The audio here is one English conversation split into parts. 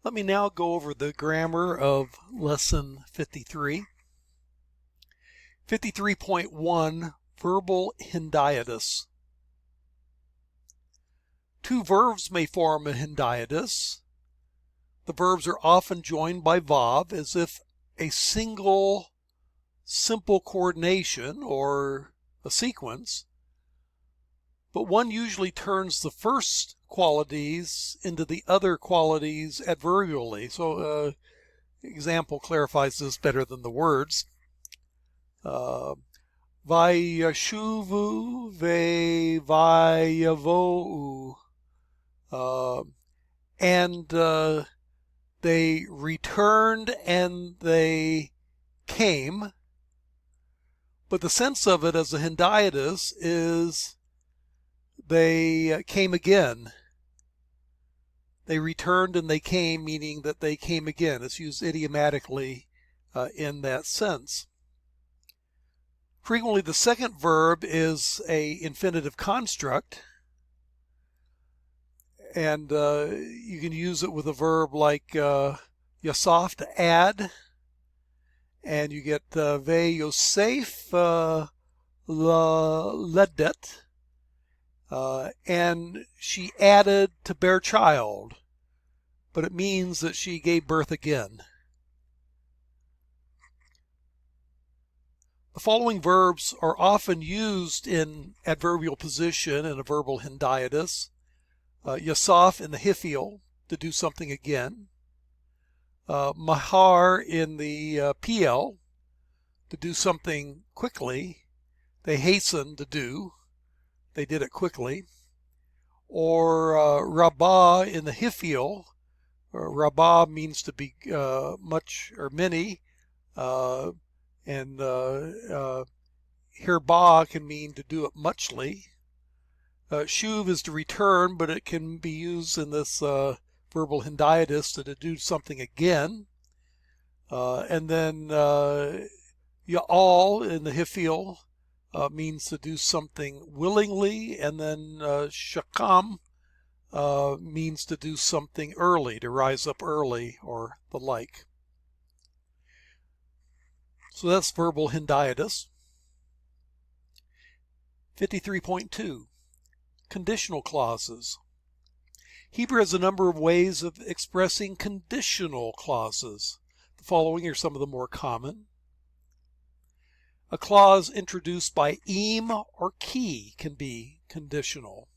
Let me now go over the grammar of Lesson 53. 53.1 Verbal Hendiadus. Two verbs may form a hendiadus. The verbs are often joined by vav as if a single simple coordination or a sequence, but one usually turns the first qualities into the other qualities adverbially. So example clarifies this better than the words. Vayashuvu vayavo'u, and they returned and they came. But the sense of it as a hendiadus is they came again. They returned and they came, meaning that they came again. It's used idiomatically in that sense. Frequently the second verb is a infinitive construct, and you can use it with a verb like yasaf, to add, and you get ve yosef ledet, and she added to bear child, but it means that she gave birth again. The following verbs are often used in adverbial position in a verbal hendiadus. Yasaf in the hiphil, to do something again. Mahar in the PL, to do something quickly. They hasten to do. They did it quickly. Or Rabbah in the hiphil. Rabbah means to be much or many. And Hirbah can mean to do it muchly. Shuv is to return, but it can be used in this verbal hendiadus to do something again. And then Ya'al in the hiphil means to do something willingly, and then Shakam means to do something early, to rise up early, or the like. So that's verbal hendiadus. 53.2 Conditional clauses. Hebrew has a number of ways of expressing conditional clauses. The following are some of the more common. A clause introduced by im or ki can be conditional.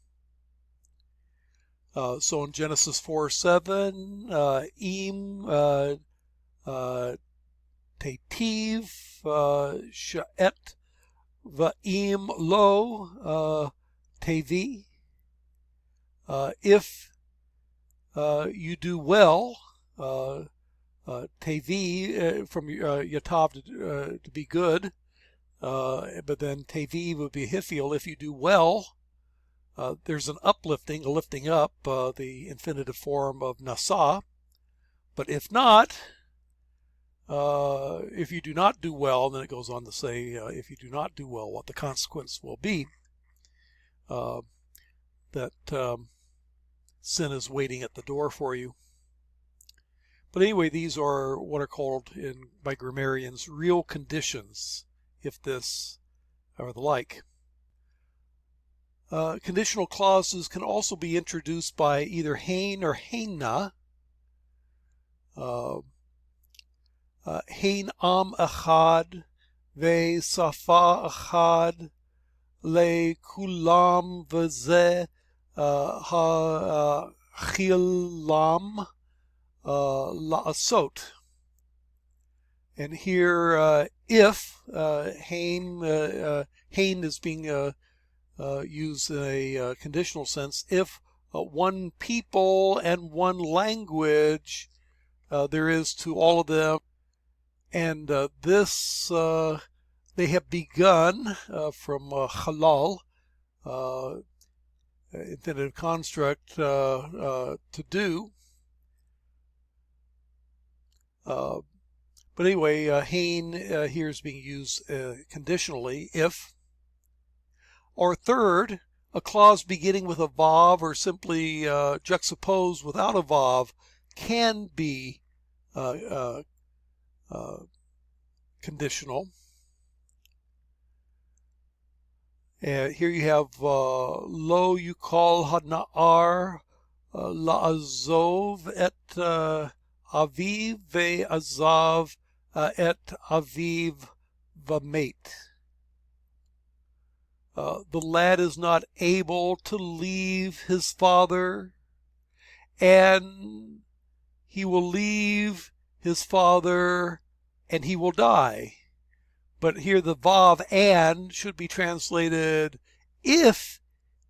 So in Genesis 4:7, im tetiv sha'et va'im lo tevi. If you do well, tevi from yatav to be good, but then tevi would be hiphil. If you do well, there's an uplifting, a lifting up, the infinitive form of nasa. But if not, if you do not do well, then it goes on to say, if you do not do well, what the consequence will be. That sin is waiting at the door for you. But anyway, these are what are called by grammarians real conditions, if this or the like. Conditional clauses can also be introduced by either hein or heina. Hein am echad ve safa echad le kulam v'zeh ha-chilam la'asot. And here, if hein is being used in a conditional sense, if one people and one language there is to all of them, and this they have begun from halal, infinitive construct, to do. But anyway, hein here is being used conditionally, if. Or third, a clause beginning with a vav or simply juxtaposed without a vav can be conditional. Here you have lo yukol hana'ar la'azov et aviv ve'azav et aviv v'met. The lad is not able to leave his father, and he will leave his father and he will die. But here the vav and should be translated if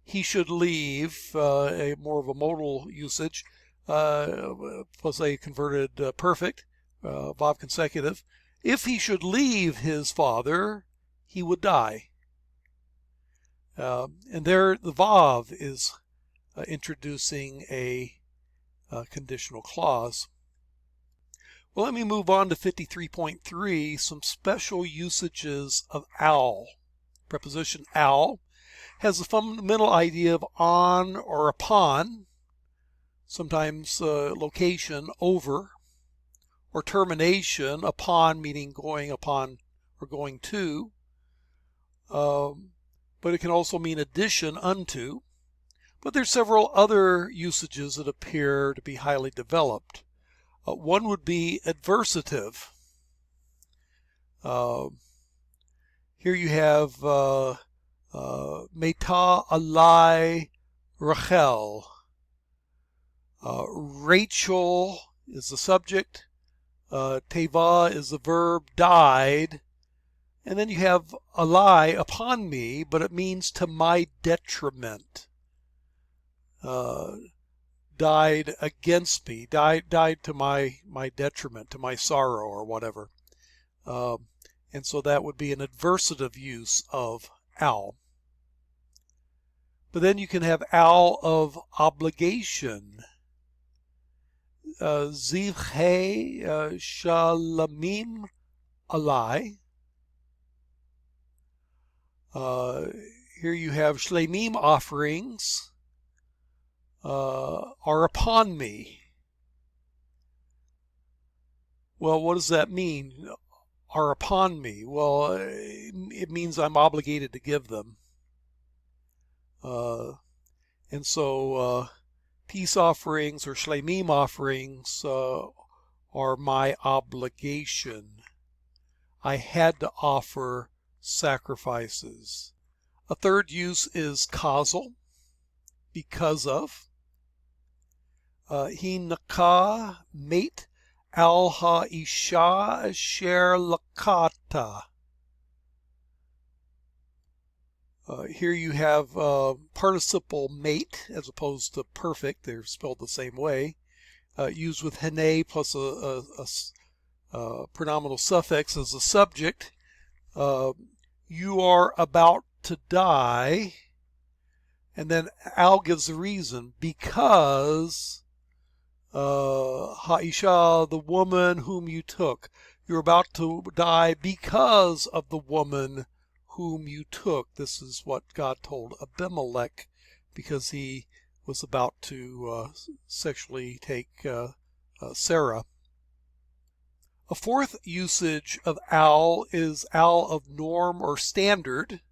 he should leave, more of a modal usage, plus a converted perfect, vav consecutive. If he should leave his father, he would die. And there the vav is introducing a conditional clause. Well, let me move on to 53.3, some special usages of al. Preposition al has the fundamental idea of on or upon, sometimes location, over, or termination, upon meaning going upon or going to, but it can also mean addition unto. But there's several other usages that appear to be highly developed. One would be adversative. Here you have Meta alai Rachel. Rachel is the subject. Teva is the verb, died. And then you have alai, upon me, but it means to my detriment. Died against me, died to my detriment, to my sorrow or whatever. And so that would be an adversative use of al. But then you can have al of obligation. Zivhei shalamim alai. Here you have shlemim, offerings are upon me. Well, what does that mean? Are upon me? Well, it means I'm obligated to give them. And so peace offerings or shlemim offerings are my obligation. I had to offer sacrifices. A third use is causal, because of. Hinaka mate al ha'isha asher lakata. Here you have participle mate as opposed to perfect. They're spelled the same way. Used with hene plus a pronominal suffix as a subject. You are about to die. And then al gives the reason, because ha'isha, the woman whom you took. You're about to die because of the woman whom you took. This is what God told Abimelech because he was about to sexually take Sarah. A fourth usage of al is al of norm or standard,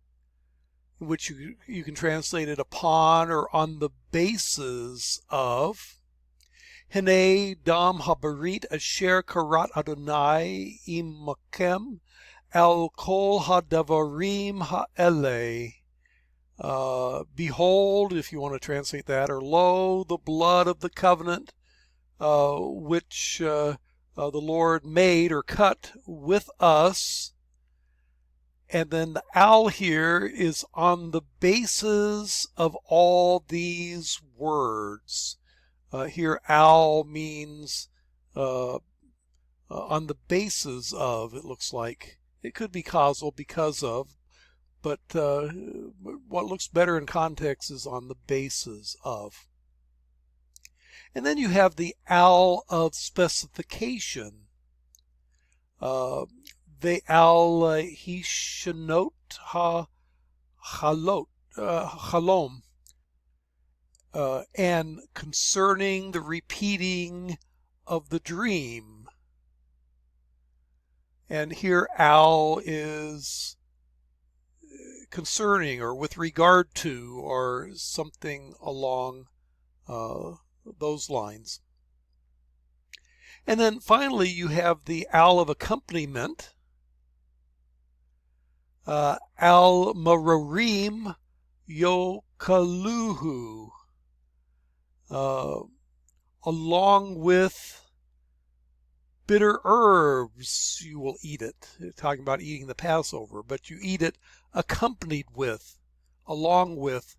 which you can translate it upon or on the basis of. Hene dam habarit asher karat Adonai imakem al kol hadavarim ha'ele. Behold, if you want to translate that, or lo, the blood of the covenant which the Lord made or cut with us. And then the al here is on the basis of all these words. Here al means on the basis of, it looks like. It could be causal, because of, but what looks better in context is on the basis of. And then you have the al of specification. The al hishanot halom, and concerning the repeating of the dream. And here al is concerning or with regard to or something along those lines. And then finally you have the al of accompaniment. Al mararim yokaluhu. Along with bitter herbs you will eat it. You're talking about eating the Passover, but you eat it accompanied with, along with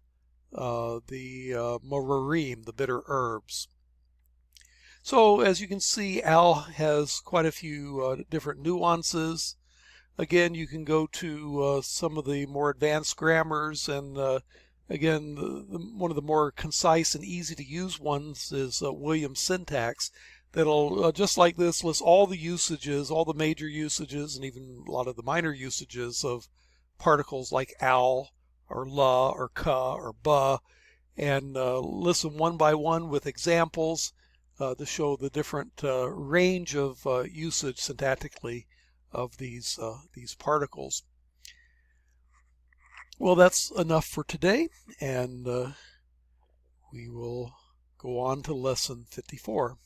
the mararim, the bitter herbs. So as you can see, al has quite a few different nuances. Again, you can go to some of the more advanced grammars, and again, one of the more concise and easy to use ones is Williams' syntax. That'll, just like this, list all the usages, all the major usages, and even a lot of the minor usages of particles like al, or la, or ka, or ba, and list them one by one with examples to show the different range of usage syntactically of these particles. Well, that's enough for today, and we will go on to lesson 54.